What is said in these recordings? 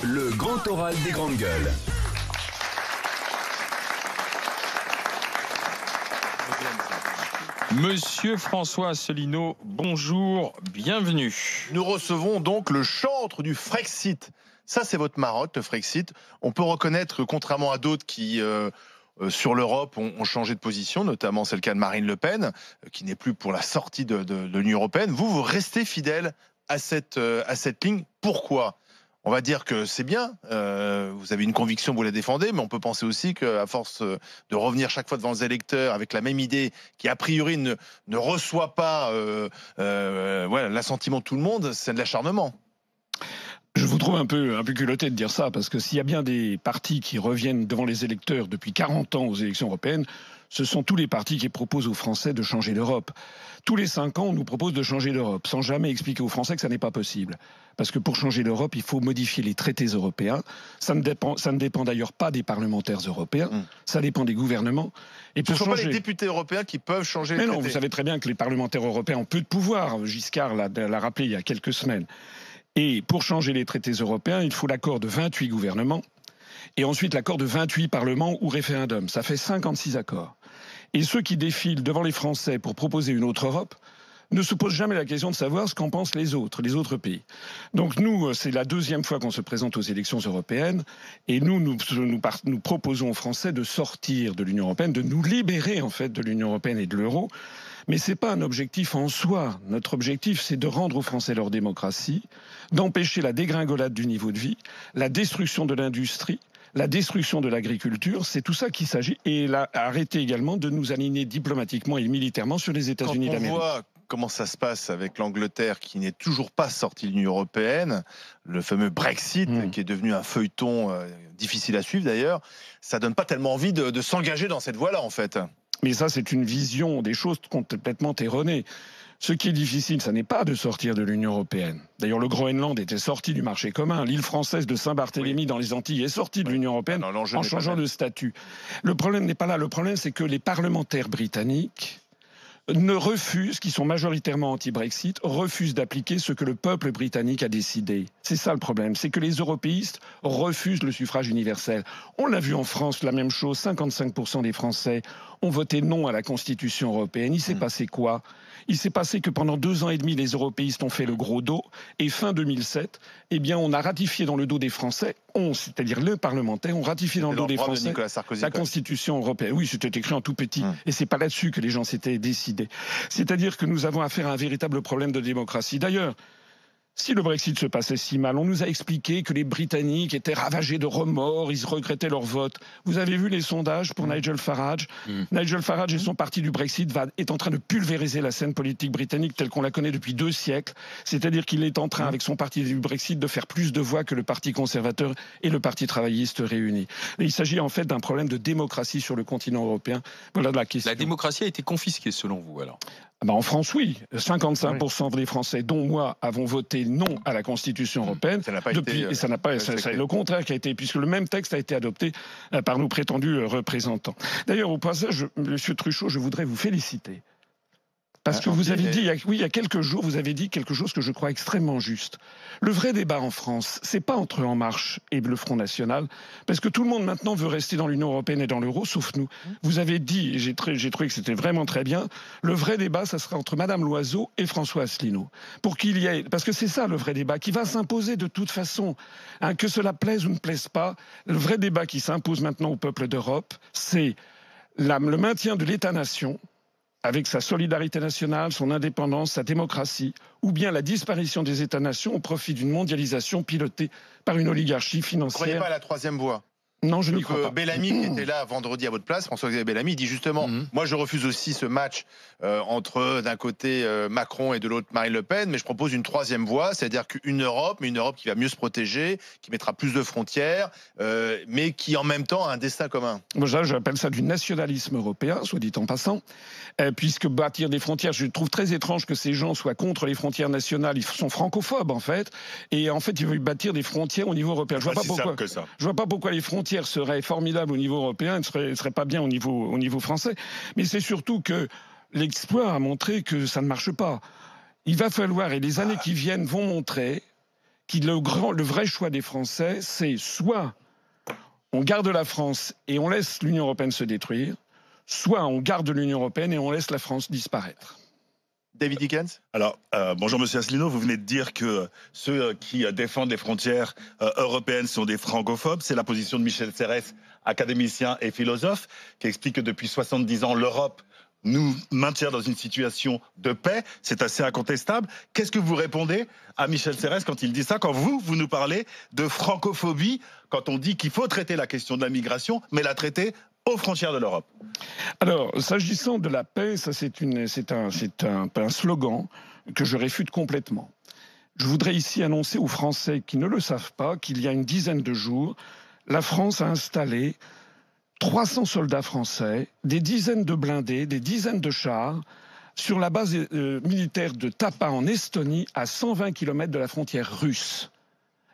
Le grand oral des grandes gueules. Monsieur François Asselineau, bonjour, bienvenue. Nous recevons donc le chantre du Frexit. Ça, c'est votre marotte, le Frexit. On peut reconnaître que, contrairement à d'autres qui, sur l'Europe, ont changé de position, notamment c'est le cas de Marine Le Pen, qui n'est plus pour la sortie de l'Union européenne. Vous restez fidèle à cette ligne. Pourquoi ? On va dire que c'est bien, vous avez une conviction, vous la défendez, mais on peut penser aussi qu'à force de revenir chaque fois devant les électeurs avec la même idée qui a priori ne reçoit pas l'assentiment de tout le monde, c'est de l'acharnement. Je vous trouve un peu culotté de dire ça, parce que s'il y a bien des partis qui reviennent devant les électeurs depuis 40 ans aux élections européennes, ce sont tous les partis qui proposent aux Français de changer d'Europe. Tous les 5 ans, on nous propose de changer d'Europe, sans jamais expliquer aux Français que ça n'est pas possible. Parce que pour changer l'Europe, il faut modifier les traités européens. Ça ne dépend d'ailleurs pas des parlementaires européens, ça dépend des gouvernements. Et Ce ne sont pas les députés européens qui peuvent changer les traités. Mais non, vous savez très bien que les parlementaires européens ont peu de pouvoir. Giscard l'a rappelé il y a quelques semaines. Et pour changer les traités européens, il faut l'accord de 28 gouvernements et ensuite l'accord de 28 parlements ou référendums. Ça fait 56 accords. Et ceux qui défilent devant les Français pour proposer une autre Europe ne se posent jamais la question de savoir ce qu'en pensent les autres pays. Donc nous, c'est la deuxième fois qu'on se présente aux élections européennes et nous proposons aux Français de sortir de l'Union européenne, de nous libérer en fait de l'Union européenne et de l'euro. Mais ce n'est pas un objectif en soi. Notre objectif, c'est de rendre aux Français leur démocratie, d'empêcher la dégringolade du niveau de vie, la destruction de l'industrie, la destruction de l'agriculture. C'est tout ça qu'il s'agit. Et arrêter également de nous aligner diplomatiquement et militairement sur les États-Unis d'Amérique. Quand on voit comment ça se passe avec l'Angleterre qui n'est toujours pas sortie de l'Union européenne, le fameux Brexit qui est devenu un feuilleton difficile à suivre d'ailleurs, ça donne pas tellement envie de s'engager dans cette voie-là en fait. Mais ça, c'est une vision des choses complètement erronée. Ce qui est difficile, ça n'est pas de sortir de l'Union européenne. D'ailleurs, le Groenland était sorti du marché commun. L'île française de Saint-Barthélemy dans les Antilles est sortie de l'Union européenne en changeant de statut. Le problème n'est pas là. Le problème, c'est que les parlementaires britanniques qui sont majoritairement anti-Brexit, refusent d'appliquer ce que le peuple britannique a décidé. C'est ça le problème, c'est que les européistes refusent le suffrage universel. On l'a vu en France, la même chose, 55% des Français ont voté non à la Constitution européenne. Il s'est passé quoi ? Il s'est passé que pendant 2 ans et demi, les européistes ont fait le gros dos, et fin 2007, eh bien, on a ratifié dans le dos des Français, c'est-à-dire les parlementaires, ont ratifié dans le dos des Français la Constitution européenne. Oui, c'était écrit en tout petit, et c'est pas là-dessus que les gens s'étaient décidés. C'est-à-dire que nous avons affaire à un véritable problème de démocratie. D'ailleurs, si le Brexit se passait si mal, on nous a expliqué que les Britanniques étaient ravagés de remords, ils regrettaient leur vote. Vous avez vu les sondages pour Nigel Farage ? Nigel Farage et son parti du Brexit est en train de pulvériser la scène politique britannique telle qu'on la connaît depuis 2 siècles. C'est-à-dire qu'il est en train, avec son parti du Brexit, de faire plus de voix que le Parti conservateur et le Parti travailliste réunis. Et il s'agit en fait d'un problème de démocratie sur le continent européen. Voilà la question. La démocratie a été confisquée selon vous alors ? En France, oui. 55% des Français, dont moi, avons voté non à la Constitution européenne. Ça n'a pas été, et ça n'a pas. C'est le contraire qui a été, puisque le même texte a été adopté par nos prétendus représentants. D'ailleurs, au passage, Monsieur Truchot, je voudrais vous féliciter. Parce que vous avez dit, il y a quelques jours, vous avez dit quelque chose que je crois extrêmement juste. Le vrai débat en France, c'est pas entre En Marche et le Front National, parce que tout le monde maintenant veut rester dans l'Union européenne et dans l'euro, sauf nous. Vous avez dit, et j'ai trouvé que c'était vraiment très bien, le vrai débat, ça sera entre Madame Loiseau et François Asselineau. Pour qu'il y ait, parce que c'est ça le vrai débat, qui va s'imposer de toute façon, que cela plaise ou ne plaise pas. Le vrai débat qui s'impose maintenant au peuple d'Europe, c'est le maintien de l'État-nation, avec sa solidarité nationale, son indépendance, sa démocratie, ou bien la disparition des États-nations au profit d'une mondialisation pilotée par une oligarchie financière. Vous ne croyez pas à la troisième voie ? Non, je n'y crois pas. Bellamy, qui était là vendredi à votre place, François-Xavier Bellamy, dit justement moi je refuse aussi ce match entre d'un côté Macron et de l'autre Marine Le Pen, mais je propose une troisième voie, c'est-à-dire qu'une Europe, mais une Europe qui va mieux se protéger, qui mettra plus de frontières, mais qui en même temps a un destin commun. Moi, j'appelle ça du nationalisme européen, soit dit en passant, puisque bâtir des frontières, je trouve très étrange que ces gens soient contre les frontières nationales, ils sont francophobes en fait, et en fait ils veulent bâtir des frontières au niveau européen. Je vois pas pourquoi les frontières serait formidable au niveau européen, ne serait pas bien au niveau français. Mais c'est surtout que l'exploit a montré que ça ne marche pas. Il va falloir, et les années qui viennent vont montrer le vrai choix des Français, c'est soit on garde la France et on laisse l'Union européenne se détruire, soit on garde l'Union européenne et on laisse la France disparaître. David Dickens. Alors, bonjour Monsieur Asselineau, vous venez de dire que ceux qui défendent les frontières européennes sont des francophobes. C'est la position de Michel Serres, académicien et philosophe, qui explique que depuis 70 ans, l'Europe nous maintient dans une situation de paix. C'est assez incontestable. Qu'est-ce que vous répondez à Michel Serres quand il dit ça, quand vous nous parlez de francophobie, quand on dit qu'il faut traiter la question de la migration, mais la traiter aux frontières de l'Europe? Alors, s'agissant de la paix, ça c'est un slogan que je réfute complètement. Je voudrais ici annoncer aux Français qui ne le savent pas qu'il y a une dizaine de jours, la France a installé 300 soldats français, des dizaines de blindés, des dizaines de chars sur la base militaire de Tapa en Estonie, à 120 km de la frontière russe.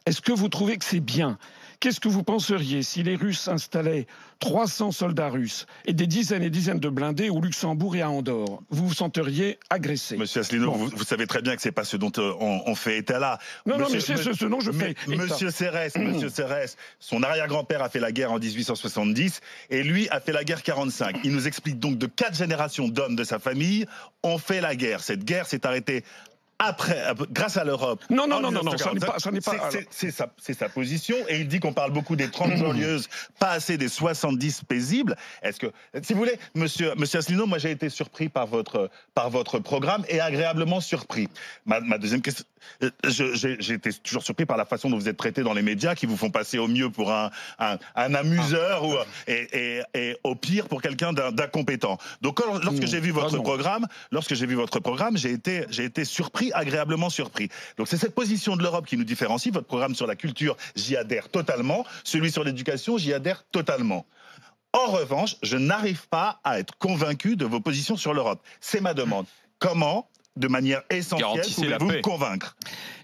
Est-ce que vous trouvez que c'est bien ? Qu'est-ce que vous penseriez si les Russes installaient 300 soldats russes et des dizaines et dizaines de blindés au Luxembourg et à Andorre? Vous vous senteriez agressé. Monsieur Asselineau, bon. vous savez très bien que c'est pas ce dont on fait état là. Non, mais c'est ce dont je fais état. Monsieur Serres, son arrière-grand-père a fait la guerre en 1870 et lui a fait la guerre 45. Il nous explique donc de 4 générations d'hommes de sa famille ont fait la guerre. Cette guerre s'est arrêtée après, grâce à l'Europe. Non, ça n'est pas. C'est sa position, et il dit qu'on parle beaucoup des 30 glorieuses, pas assez des 70 paisibles. Est-ce que, si vous voulez, monsieur Asselineau, moi j'ai été surpris par votre programme et agréablement surpris. Ma deuxième question, j'ai été toujours surpris par la façon dont vous êtes traité dans les médias, qui vous font passer au mieux pour un amuseur et au pire pour quelqu'un d'incompétent. Donc lorsque j'ai vu votre programme, j'ai été surpris, agréablement surpris. Donc c'est cette position de l'Europe qui nous différencie. Votre programme sur la culture, j'y adhère totalement. Celui sur l'éducation, j'y adhère totalement. En revanche, je n'arrive pas à être convaincu de vos positions sur l'Europe. C'est ma demande. Comment, de manière essentielle, pouvez-vous me convaincre?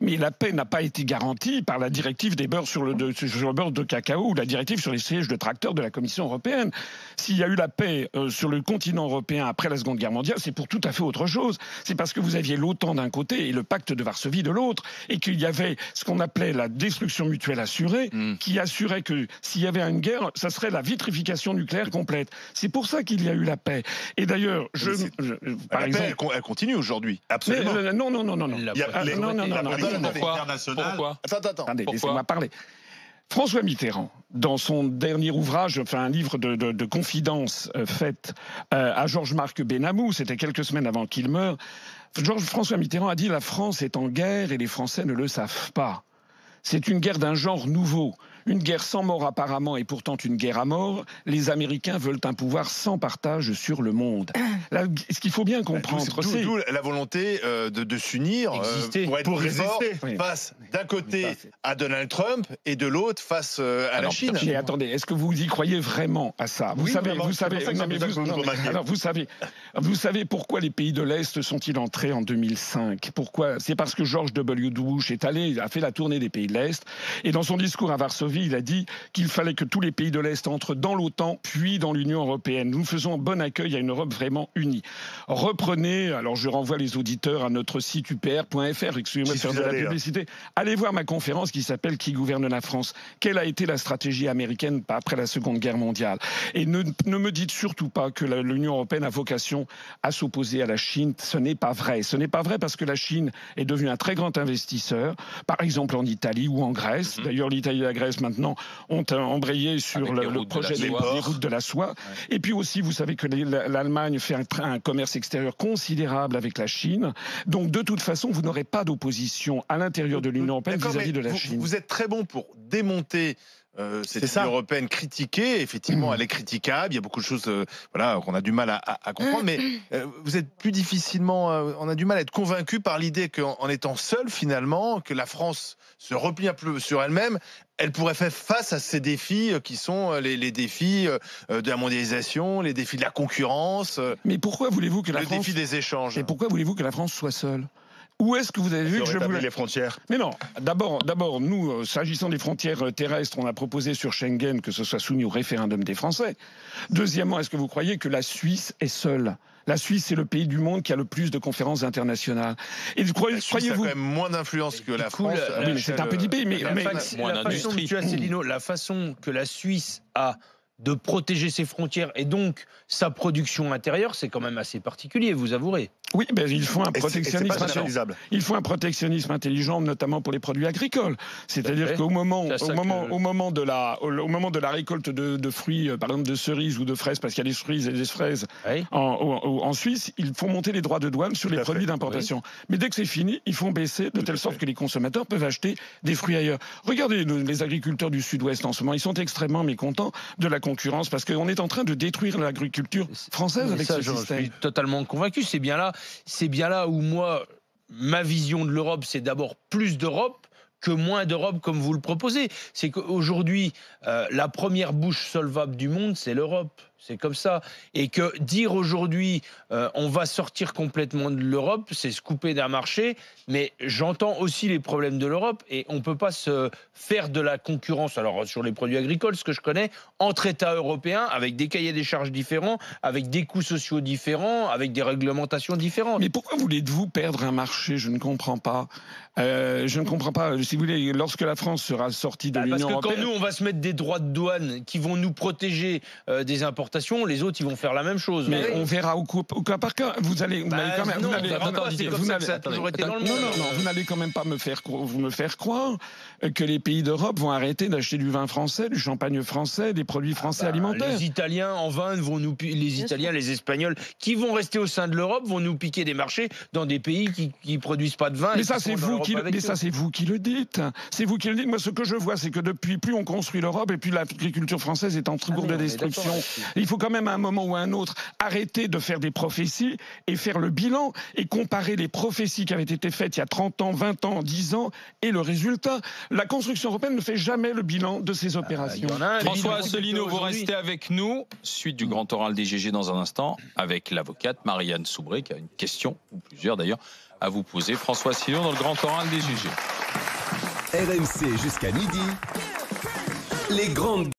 Mais la paix n'a pas été garantie par la directive des beurres sur le beurre de cacao ou la directive sur les sièges de tracteurs de la Commission européenne. S'il y a eu la paix sur le continent européen après la Seconde Guerre mondiale, c'est pour tout à fait autre chose. C'est parce que vous aviez l'OTAN d'un côté et le pacte de Varsovie de l'autre, et qu'il y avait ce qu'on appelait la destruction mutuelle assurée, qui assurait que s'il y avait une guerre, ça serait la vitrification nucléaire complète. C'est pour ça qu'il y a eu la paix. Et d'ailleurs, par exemple, elle continue aujourd'hui. Absolument. Non. Pourquoi? Attendez, laissez-moi parler. François Mitterrand, dans son dernier ouvrage, enfin un livre de confidences fait à Georges-Marc Benamou, c'était quelques semaines avant qu'il meure, François Mitterrand a dit « La France est en guerre et les Français ne le savent pas. C'est une guerre d'un genre nouveau. Une guerre sans mort apparemment et pourtant une guerre à mort. Les Américains veulent un pouvoir sans partage sur le monde. » Là, ce qu'il faut bien comprendre, c'est d'où la volonté de s'unir pour résister face d'un côté à Donald Trump et de l'autre face à la Chine. Mais attendez, est-ce que vous y croyez vraiment à ça? Vous savez pourquoi les pays de l'Est sont-ils entrés en 2005? Pourquoi? C'est parce que George W. Bush a fait la tournée des pays de l'Est, et dans son discours à Varsovie, il a dit qu'il fallait que tous les pays de l'Est entrent dans l'OTAN, puis dans l'Union européenne. Nous faisons bon accueil à une Europe vraiment unie. Reprenez, alors je renvoie les auditeurs à notre site upr.fr, excusez-moi de faire de la publicité. Allez voir ma conférence qui s'appelle « Qui gouverne la France ?» Quelle a été la stratégie américaine après la Seconde Guerre mondiale? Et ne me dites surtout pas que l'Union européenne a vocation à s'opposer à la Chine. Ce n'est pas vrai. Ce n'est pas vrai parce que la Chine est devenue un très grand investisseur, par exemple en Italie ou en Grèce. D'ailleurs, l'Italie et la Grèce maintenant ont embrayé sur le projet des routes de la soie. Et puis aussi, vous savez que l'Allemagne fait un commerce extérieur considérable avec la Chine. Donc, de toute façon, vous n'aurez pas d'opposition à l'intérieur de l'Union européenne vis-à-vis de la Chine. Vous êtes très bon pour démonter cette Union européenne critiquée. Effectivement, elle est critiquable. Il y a beaucoup de choses qu'on a du mal à comprendre. Mais vous êtes plus difficilement... on a du mal à être convaincu par l'idée qu'en étant seul, finalement, que la France se replie un peu sur elle-même, elle pourrait faire face à ces défis qui sont les défis de la mondialisation, les défis de la concurrence. Mais pourquoi voulez-vous que la France... Le défi des échanges. Et pourquoi voulez-vous que la France soit seule? Où est-ce que vous avez vu que je voulais les frontières? Mais non, d'abord, nous, s'agissant des frontières terrestres, on a proposé sur Schengen que ce soit soumis au référendum des Français. Deuxièmement, est-ce que vous croyez que la Suisse est seule? La Suisse, c'est le pays du monde qui a le plus de conférences internationales. Et croyez-vous a quand même moins d'influence que la France. Oui, mais c'est un petit pays. Mais la façon que la Suisse a de protéger ses frontières et donc sa production intérieure, c'est quand même assez particulier, vous avouerez. Oui, ben, ils font un protectionnisme intelligent, notamment pour les produits agricoles. C'est-à-dire qu'au moment de la récolte de fruits, par exemple de cerises ou de fraises, parce qu'il y a des cerises et des fraises en Suisse, ils font monter les droits de douane sur les produits d'importation. Oui. Mais dès que c'est fini, ils font baisser de telle sorte que les consommateurs peuvent acheter des fruits ailleurs. Regardez les agriculteurs du Sud-Ouest en ce moment, ils sont extrêmement mécontents de la concurrence parce qu'on est en train de détruire l'agriculture française avec ce système. Je suis totalement convaincu, c'est bien là où moi, ma vision de l'Europe, c'est d'abord plus d'Europe que moins d'Europe comme vous le proposez. C'est qu'aujourd'hui, la première bouche solvable du monde, c'est l'Europe. C'est comme ça. Et que dire aujourd'hui, on va sortir complètement de l'Europe, c'est se couper d'un marché. Mais j'entends aussi les problèmes de l'Europe et on ne peut pas se faire de la concurrence, alors sur les produits agricoles, ce que je connais, entre États européens, avec des cahiers des charges différents, avec des coûts sociaux différents, avec des réglementations différentes. Mais pourquoi voulez-vous perdre un marché? Je ne comprends pas. Je ne comprends pas. Si vous voulez, lorsque la France sera sortie de l'Union européenne... Parce que quand nous, on va se mettre des droits de douane qui vont nous protéger des importations, les autres, ils vont faire la même chose. Mais on verra au cas par cas. Vous n'allez quand même pas me faire croire que les pays d'Europe vont arrêter d'acheter du vin français, du champagne français, des produits français alimentaires. Les Italiens en vin vont nous, les Espagnols qui vont rester au sein de l'Europe vont nous piquer des marchés dans des pays qui produisent pas de vin. Mais ça, c'est vous qui le dites. C'est vous qui le dites. Moi, ce que je vois, c'est que depuis, plus on construit l'Europe et plus l'agriculture française est en cours de destruction. Il faut quand même à un moment ou à un autre arrêter de faire des prophéties et faire le bilan et comparer les prophéties qui avaient été faites il y a 30 ans, 20 ans, 10 ans et le résultat. La construction européenne ne fait jamais le bilan de ces opérations. François Asselineau, vous restez avec nous. Suite du grand oral des GG dans un instant avec l'avocate Marianne Soubré qui a une question, ou plusieurs d'ailleurs, à vous poser. François Asselineau dans le grand oral des GG. RMC jusqu'à midi. Les grandes